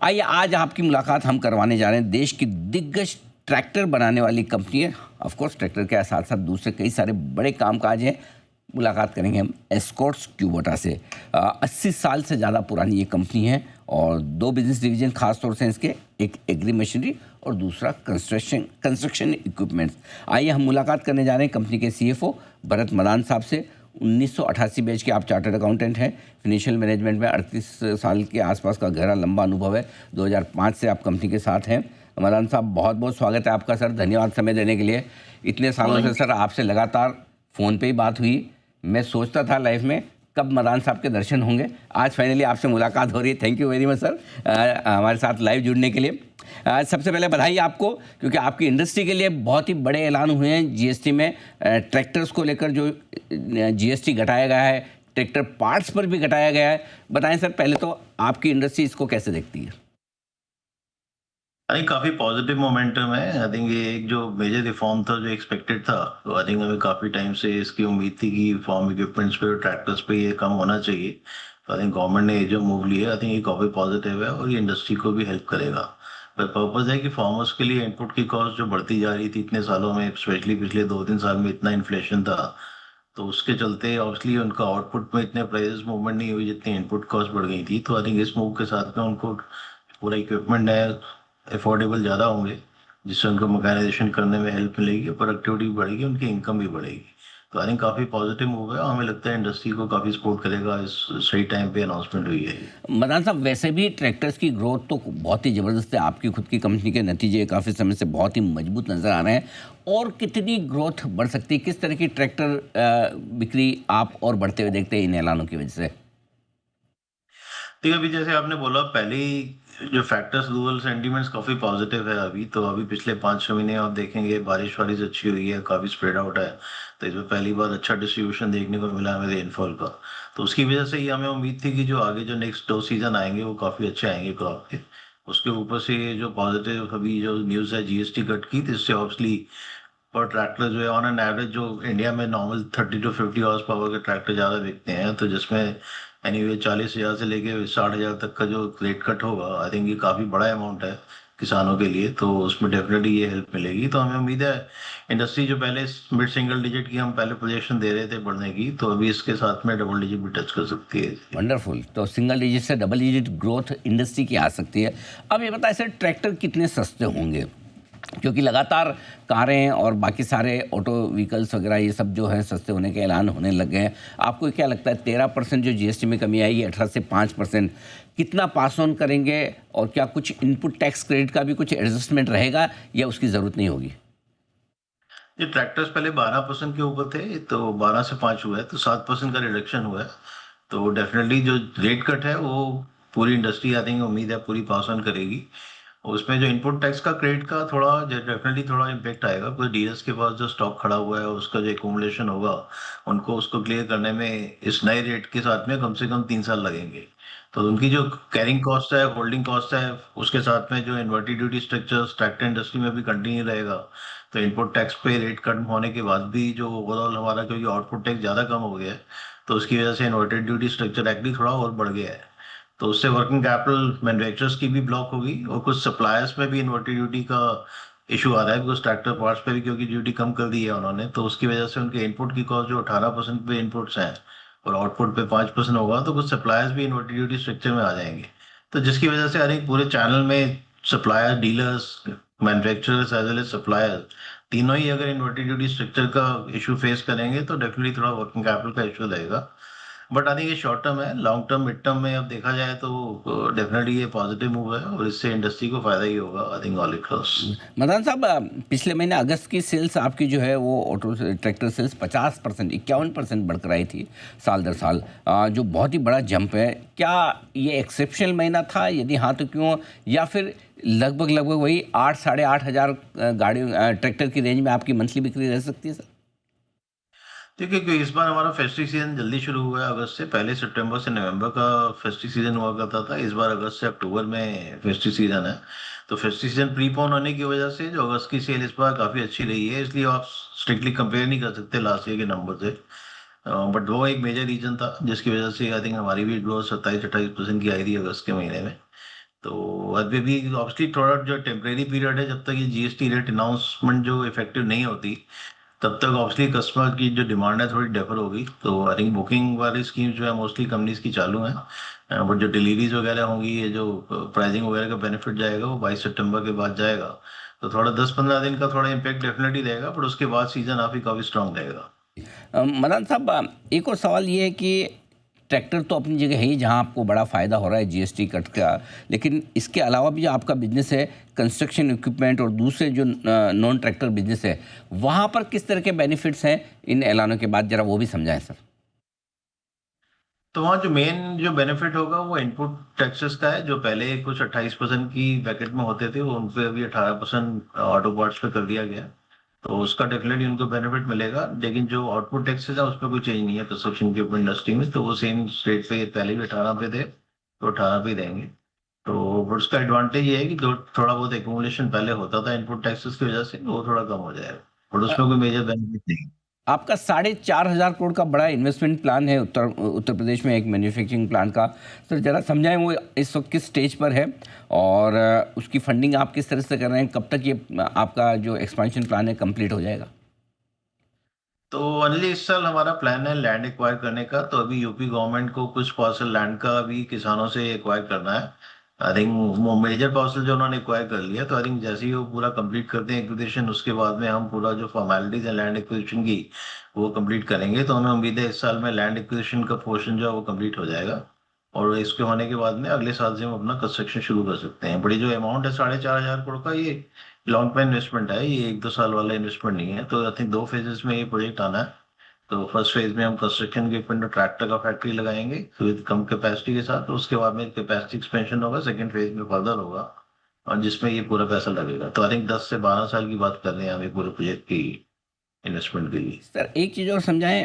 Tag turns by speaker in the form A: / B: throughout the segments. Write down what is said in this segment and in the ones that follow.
A: आइए आज आपकी मुलाकात हम करवाने जा रहे हैं देश की दिग्गज ट्रैक्टर बनाने वाली कंपनी है। ऑफ कोर्स ट्रैक्टर के साथ साथ दूसरे कई सारे बड़े कामकाज हैं। मुलाकात करेंगे हम एस्कॉर्ट्स क्यूबोटा से। 80 साल से ज़्यादा पुरानी ये कंपनी है और दो बिजनेस डिवीजन खास तौर से इसके, एक एग्री मशीनरी और दूसरा कंस्ट्रक्शन इक्विपमेंट्स। आइए हम मुलाकात करने जा रहे हैं कंपनी के CFO भरत मदान साहब से। 1988 बैच के आप चार्टर्ड अकाउंटेंट हैं। फिनेंशियल मैनेजमेंट में 38 साल के आसपास का गहरा लंबा अनुभव है। 2005 से आप कंपनी के साथ हैं। मदान साहब, बहुत बहुत स्वागत है आपका सर। धन्यवाद समय देने के लिए। इतने सालों से सर आपसे लगातार फ़ोन पे ही बात हुई। मैं सोचता था लाइफ में कब मदान साहब के दर्शन होंगे। आज फाइनली आपसे मुलाकात हो रही है। Thank you very much sir हमारे साथ लाइव जुड़ने के लिए। सबसे पहले बधाई आपको, क्योंकि आपकी इंडस्ट्री के लिए बहुत ही बड़े ऐलान हुए हैं। GST में ट्रैक्टर्स को लेकर जो GST घटाया गया है, ट्रैक्टर पार्ट्स पर भी घटाया गया है। बताएं सर, पहले तो आपकी इंडस्ट्री इसको कैसे देखती है?
B: आई थिंक काफी पॉजिटिव मोमेंटम है। आई थिंक ये एक जो मेजर रिफॉर्म था जो एक्सपेक्टेड था, तो आई थिंक हमें काफी टाइम से इसकी उम्मीद थी कि फार्म इक्विपमेंट्स पे और ट्रैक्टर्स पे ये कम होना चाहिए। तो आई थिंक गवर्नमेंट ने ये जो मूव लिया, आई थिंक ये काफी पॉजिटिव है और ये इंडस्ट्री को भी हेल्प करेगा। पर पर्पज है कि फार्मर्स के लिए इनपुट की कॉस्ट जो बढ़ती जा रही थी इतने सालों में, स्पेशली पिछले 2-3 साल में इतना इन्फ्लेशन था, तो उसके चलते ऑब्वियसली उनका आउटपुट में इतने प्राइसेस मूवमेंट नहीं हुई जितनी इनपुट कॉस्ट बढ़ गई थी। तो आई थिंक इस मूव के साथ में उनको पूरा इक्विपमेंट है अफोर्डेबल ज़्यादा होंगे, जिससे उनको मैकेनाइजेशन करने में हेल्प मिलेगी, प्रोडक्टिविटी भी बढ़ेगी, उनकी इनकम भी बढ़ेगी। तो आई थिंक काफ़ी पॉजिटिव मूव है और हमें लगता है इंडस्ट्री को काफ़ी सपोर्ट करेगा। इस सही टाइम पे अनाउंसमेंट हुई है ये।
A: मदान साहब, वैसे भी ट्रैक्टर्स की ग्रोथ तो बहुत ही ज़बरदस्त है। आपकी खुद की कंपनी के नतीजे काफ़ी समय से बहुत ही मजबूत नज़र आ रहे हैं। और कितनी ग्रोथ बढ़ सकती है? किस तरह की ट्रैक्टर बिक्री आप और बढ़ते हुए देखते हैं इन ऐलानों की वजह से?
B: ठीक है, अभी जैसे आपने बोला पहले ही जो फैक्टर्स रूरल सेंटीमेंट्स काफ़ी पॉजिटिव है अभी। तो अभी पिछले 5-6 महीने आप देखेंगे बारिश वारिश अच्छी हुई है, काफ़ी स्प्रेड आउट है। तो इसमें पहली बार अच्छा डिस्ट्रीब्यूशन देखने को मिला हमें रेनफॉल का। तो उसकी वजह से ही हमें उम्मीद थी कि जो आगे जो नेक्स्ट 2 सीजन आएंगे वो काफ़ी अच्छे आएंगे क्रॉप के। उसके ऊपर से ये जो पॉजिटिव अभी जो न्यूज़ है GST कट की, तो इससे ऑब्वियसली पर ट्रैक्टर जो है ऑन एन एवरेज जो इंडिया में नॉर्मल 30 to 50 हॉर्स पावर के ट्रैक्टर ज़्यादा बिकते हैं, तो जिसमें एनीवे 40,000 से लेके 60,000 तक का जो रेट कट होगा, आई थिंक ये काफ़ी बड़ा अमाउंट है किसानों के लिए। तो उसमें डेफिनेटली ये हेल्प मिलेगी। तो हमें उम्मीद है इंडस्ट्री जो पहले मिड सिंगल डिजिट की हम पहले प्रोजेक्शन दे रहे थे बढ़ने की, तो अभी इसके साथ में डबल डिजिट भी टच कर सकती है।
A: वंडरफुल। तो सिंगल डिजिट से डबल डिजिट ग्रोथ इंडस्ट्री की आ सकती है। अब ये बताएं सर, ट्रैक्टर कितने सस्ते होंगे? क्योंकि लगातार कारें और बाकी सारे ऑटो व्हीकल्स वगैरह ये सब जो है सस्ते होने के ऐलान होने लग गए हैं। आपको क्या लगता है 13% जो GST में कमी आई है 18 से 5%, कितना पास ऑन करेंगे? और क्या कुछ इनपुट टैक्स क्रेडिट का भी कुछ एडजस्टमेंट रहेगा या उसकी ज़रूरत नहीं होगी?
B: ये ट्रैक्टर्स पहले 12% के ऊपर थे, तो 12 से 5 हुआ है, तो 7% का रिडक्शन हुआ है। तो डेफिनेटली जो रेट कट है वो पूरी इंडस्ट्री आई थिंक उम्मीद है पूरी पास ऑन करेगी। उसमें जो इनपुट टैक्स का क्रेडिट का थोड़ा डेफिनेटली थोड़ा इम्पेक्ट आएगा, कुछ डीलर्स के पास जो स्टॉक खड़ा हुआ है उसका जो एकुमुलेशन होगा, उनको उसको क्लियर करने में इस नए रेट के साथ में कम से कम 3 साल लगेंगे। तो उनकी जो कैरिंग कॉस्ट है, होल्डिंग कॉस्ट है, उसके साथ में जो inverted duty structure tractor industry में भी कंटिन्यू रहेगा। तो इनपुट टैक्स पे रेट कट होने के बाद भी जो ओवरऑल हमारा, क्योंकि आउटपुट टैक्स ज़्यादा कम हो गया है, तो उसकी वजह से इन्वर्टेड ड्यूटी स्ट्रक्चर एक्चुअली थोड़ा और बढ़ गया है। तो उससे वर्किंग कैपिटल मैन्युफैक्चरर्स की भी ब्लॉक होगी और कुछ सप्लायर्स में भी इन्वर्टेड ड्यूटी का इशू आ रहा है, बिकॉज ट्रैक्टर पार्ट्स पे भी क्योंकि ड्यूटी कम कर दी है उन्होंने, तो उसकी वजह से उनके इनपुट की कॉस्ट जो 18% पे इनपुट्स हैं और आउटपुट पे 5% होगा, तो कुछ सप्लायर्स भी इन्वर्टेड ड्यूटी स्ट्रक्चर में आ जाएंगे। तो जिसकी वजह से आई थिंक पूरे चैनल में supplier, dealers, manufacturers as well as suppliers, तीनों ही अगर इन्वर्टेड ड्यूटी स्ट्रक्चर का इशू फेस करेंगे तो डेफिनेटली थोड़ा वर्किंग कैपिटल का इशू रहेगा। बट आई थिंक ये शॉर्ट टर्म है। लॉन्ग टर्म, मिड टर्म में अब देखा जाए तो डेफिनेटली ये पॉजिटिव मूव है और इससे इंडस्ट्री को फायदा ही होगा I think all across.
A: Madan साहब, पिछले महीने अगस्त की सेल्स आपकी जो है वो ऑटो ट्रैक्टर सेल्स 50%, 51% बढ़कर आई थी साल दर साल, जो बहुत ही बड़ा जंप है। क्या ये एक्सेप्शनल महीना था? यदि हाँ तो क्यों? या फिर लगभग लगभग वही 8-8,500 गाड़ी ट्रैक्टर की रेंज में आपकी मंथली बिक्री रह सकती है सर?
B: देखिए कि इस बार हमारा फेस्टिव सीजन जल्दी शुरू हुआ है अगस्त से। पहले सितंबर से नवंबर का फेस्टिव सीजन हुआ करता था, इस बार अगस्त से अक्टूबर में फेस्टिव सीजन है। तो फेस्टिव सीजन प्रीपोन होने की वजह से जो अगस्त की सेल इस बार काफ़ी अच्छी रही है, इसलिए आप स्ट्रिक्टली कंपेयर नहीं कर सकते लास्ट ईयर के नंबर से। बट वो एक मेजर रीजन था जिसकी वजह से आई थिंक हमारी भी ग्रोथ 27-28% की आई थी अगस्त के महीने में। तो अभी भी ऑब्वियसली थोड़ा जो टेम्परेरी पीरियड है, जब तक ये जीएसटी रेट अनाउंसमेंट जो इफेक्टिव नहीं होती, तब तक ऑब्वियसली कस्टमर की जो डिमांड है थोड़ी डेफर होगी। तो आई थिंक बुकिंग वाली स्कीम जो है मोस्टली कंपनीज की चालू हैं, बट जो डिलीवरीज वगैरह होंगी, ये जो प्राइसिंग वगैरह का बेनिफिट जाएगा वो 22 सितंबर के बाद जाएगा। तो थोड़ा 10-15 दिन का थोड़ा इम्पेक्ट डेफिनेटली रहेगा, बट उसके बाद सीजन काफ़ी स्ट्रांग रहेगा।
A: मदन साहब, एक और सवाल ये है कि ट्रैक्टर तो अपनी जगह है ही जहां आपको बड़ा फ़ायदा हो रहा है जीएसटी कट का, लेकिन इसके अलावा भी जो आपका बिजनेस है कंस्ट्रक्शन इक्विपमेंट और दूसरे जो नॉन ट्रैक्टर बिजनेस है, वहां पर किस तरह के बेनिफिट्स हैं इन ऐलानों के बाद, जरा वो भी समझाएं सर।
B: तो वहाँ जो मेन जो बेनिफिट होगा वो इनपुट टैक्सेस का है, जो पहले कुछ 28% की ब्रैकेट में होते थे, वो उन पे अभी 18% ऑटो पार्ट्स पे कर दिया गया। तो उसका डेफिनेटली उनको बेनिफिट मिलेगा, लेकिन जो आउटपुट टैक्सेस है उस पर कोई चेंज नहीं है कंस्ट्रक्शन की इंडस्ट्री में। तो वो सेम रेट पे पहले भी 18 पे थे, तो 18 पे ही देंगे। तो but उसका एडवांटेज ये है कि जो थोड़ा बहुत एक्यूमुलेशन पहले होता था इनपुट टैक्सेस की वजह से, वो थोड़ा कम हो जाएगा, बट
A: अ,
B: उसमें कोई मेजर बेनिफिट नहीं।
A: आपका 4,500 करोड़ का बड़ा इन्वेस्टमेंट प्लान है उत्तर उत्तर प्रदेश में एक मैन्युफैक्चरिंग प्लान का। सर जरा समझाएं वो इस वक्त किस स्टेज पर है, और उसकी फंडिंग आप किस तरह से कर रहे हैं, कब तक ये आपका जो एक्सपेंशन प्लान है कंप्लीट हो जाएगा।
B: तो अनिल जी, इस साल हमारा प्लान है लैंड एक्वायर करने का। तो अभी यूपी गवर्नमेंट को कुछ पार्सल लैंड का भी किसानों से एक्वायर करना है। आई थिंक वो मेजर पार्सल जो उन्होंने एक्वायर कर लिया, तो आई थिंक जैसे ही वो पूरा कंप्लीट करते हैं एक्विजिशन, उसके बाद में हम पूरा जो फॉर्मेलिटीज है लैंड एक्विजिशन की वो कंप्लीट करेंगे। तो हमें उम्मीद है इस साल में लैंड एक्विजिशन का पोर्शन जो है वो कंप्लीट हो जाएगा, और इसके होने के बाद में अगले साल से हम अपना कंस्ट्रक्शन शुरू कर सकते हैं। बड़ी जो अमाउंट है 4,500 करोड़ का, ये लॉन्ग टर्म इन्वेस्टमेंट है, ये 1-2 साल वाला इन्वेस्टमेंट नहीं है। तो आई थिंक 2 फेजेस में ये प्रोजेक्ट आना है। तो फर्स्ट फेज में हम कंस्ट्रक्शन के इक्विपमेंट और ट्रैक्टर का फैक्ट्री लगाएंगे विद कम कैपेसिटी के साथ। तो उसके बाद में कैपेसिटी एक्सपेंशन होगा, सेकंड फेज में फर्दर होगा, और जिसमें ये पूरा पैसा लगेगा। तो आई थिंक 10 से 12 साल की बात कर रहे हैं हम ये पूरे प्रोजेक्ट की इन्वेस्टमेंट के लिए।
A: सर एक चीज़ और समझाएं,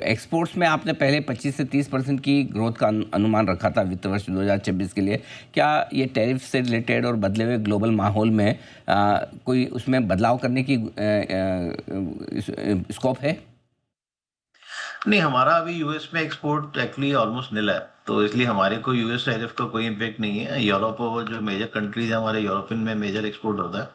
A: एक्सपोर्ट्स में आपने पहले 25 से 30% की ग्रोथ का अनुमान रखा था वित्त वर्ष 2026 के लिए। क्या ये टैरिफ से रिलेटेड और बदले हुए ग्लोबल माहौल में कोई उसमें बदलाव करने की स्कोप है?
B: नहीं, हमारा अभी यूएस में एक्सपोर्ट एक्चुअली ऑलमोस्ट निल है, तो इसलिए हमारे को यूएस टैरिफ का कोई इम्पेक्ट नहीं है। यूरोप और जो मेजर कंट्रीज है हमारे यूरोपियन में मेजर एक्सपोर्ट होता है,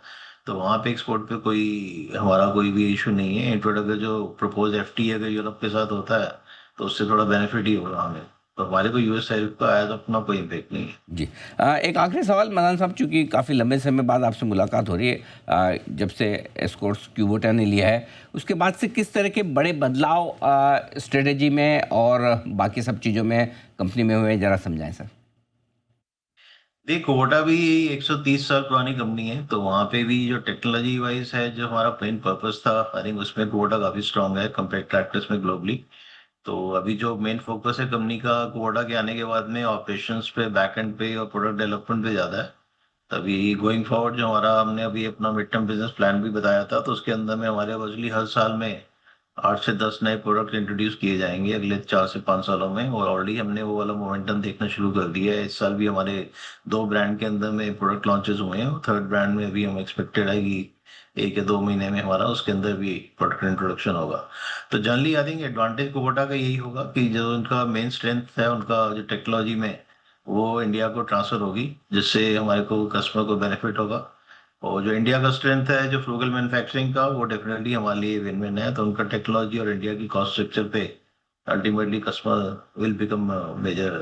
B: तो वहाँ पे एक्सपोर्ट पे कोई हमारा कोई भी इशू नहीं है। इनफैक्ट अगर जो प्रपोज एफटी अगर यूरोप के साथ होता है, तो उससे थोड़ा बेनिफिट ही होगा हमें। तो हमारे को यूएस टैरिफ का एज अपना कोई इम्पेक्ट नहीं है।
A: जी। एक आखिरी सवाल मदान साहब, चूँकि काफ़ी लंबे समय बाद आपसे मुलाकात हो रही है, जब से एस्कॉर्ट्स क्यूबोटा ने लिया है उसके बाद से किस तरह के बड़े बदलाव स्ट्रेटेजी में और बाकी सब चीज़ों में कंपनी में हुए, ज़रा समझाएं सर।
B: देखिए, कोटा भी 130 साल पुरानी कंपनी है, तो वहाँ पे भी जो टेक्नोलॉजी वाइज है, जो हमारा मेन पर्पस था, आई थिंक उसमें कोटा काफी स्ट्रांग है कंपेयर ट्रैक्टर्स में ग्लोबली। तो अभी जो मेन फोकस है कंपनी का कोटा के आने के बाद में ऑपरेशंस पे, बैक एंड पे और प्रोडक्ट डेवलपमेंट पे ज्यादा है। तभी गोइंग फॉरवर्ड जो हमारा हमने अभी अपना मिड टर्म बिजनेस प्लान भी बताया था, तो उसके अंदर में हमारे बजली हर साल में 8 से 10 नए प्रोडक्ट इंट्रोड्यूस किए जाएंगे अगले 4 से 5 सालों में। और ऑलरेडी हमने वो वाला मोमेंटम देखना शुरू कर दिया है। इस साल भी हमारे 2 ब्रांड के अंदर में प्रोडक्ट लॉन्चेस हुए हैं, थर्ड ब्रांड में भी हम एक्सपेक्टेड है कि 1 या 2 महीने में हमारा उसके अंदर भी प्रोडक्ट इंट्रोडक्शन होगा। तो generally I think advantage Kubota का यही होगा कि जो उनका मेन स्ट्रेंथ है उनका जो टेक्नोलॉजी में, वो इंडिया को ट्रांसफर होगी, जिससे हमारे को कस्टमर को बेनिफिट होगा। और जो इंडिया का स्ट्रेंथ है जो फ्रूगल मैन्युफैक्चरिंग का, वो डेफिनेटली हमारे लिए विन विन है। तो उनका टेक्नोलॉजी और इंडिया की कॉस्ट स्ट्रक्चर पे ultimately customer will become major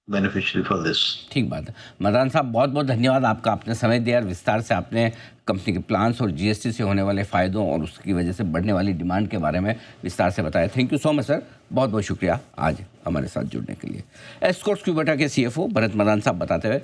B: beneficiary for this.
A: ठीक बात है मदान साहब, बहुत बहुत धन्यवाद आपका, आपने समय दिया और विस्तार से आपने कंपनी के प्लान्स और जीएसटी से होने वाले फ़ायदों और उसकी वजह से बढ़ने वाली डिमांड के बारे में विस्तार से बताया। Thank you so much sir, बहुत बहुत शुक्रिया आज हमारे साथ जुड़ने के लिए। एस्कॉर्ट्स क्यूबोटा के सीएफओ भरत मदान साहब बताते हुए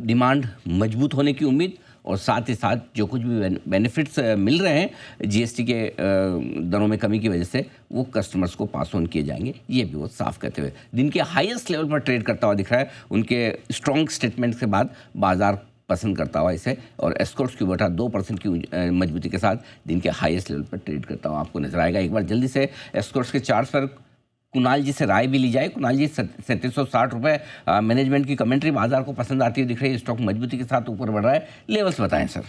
A: डिमांड मजबूत होने की उम्मीद और साथ ही साथ जो कुछ भी बेनिफिट्स मिल रहे हैं जीएसटी के दरों में कमी की वजह से, वो कस्टमर्स को पास ऑन किए जाएंगे, ये भी वो साफ कहते हुए दिन के हाईएस्ट लेवल पर ट्रेड करता हुआ दिख रहा है। उनके स्ट्रॉन्ग स्टेटमेंट के बाद बाजार पसंद करता हुआ इसे, और एस्कॉर्ट्स क्यूबोटा 2% की मजबूती के साथ दिन के हाईएस्ट लेवल पर ट्रेड करता हुआ आपको नजर आएगा। एक बार जल्दी से एस्कॉर्ट्स के चार्ट्स पर कुणाल जी से राय भी ली जाए। कुणाल जी, 3760 रुपये मैनेजमेंट की कमेंट्री बाजार को पसंद आती हुई दिख रही है, स्टॉक मजबूती के साथ ऊपर बढ़ रहा है, लेवल्स बताएं सर।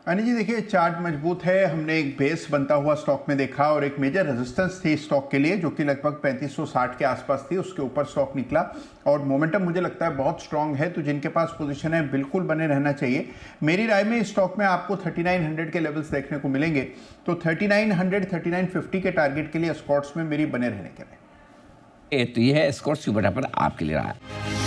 C: अनिल जी देखिए, चार्ट मजबूत है। हमने एक बेस बनता हुआ स्टॉक में देखा और एक मेजर रेजिस्टेंस थी स्टॉक के लिए जो कि लगभग 3560 के आसपास थी। उसके ऊपर स्टॉक निकला और मोमेंटम मुझे लगता है बहुत स्ट्रांग है, तो जिनके पास पोजीशन है बिल्कुल बने रहना चाहिए। मेरी राय में इस स्टॉक में आपको 3900 के लेवल्स देखने को मिलेंगे, तो 3900 3950 के टारगेट के लिए एस्कॉर्ट्स में मेरी बने रहने के लिए।
A: तो ये है एस्कॉर्ट्स क्यूबोटा पर आपके लिए रहा है।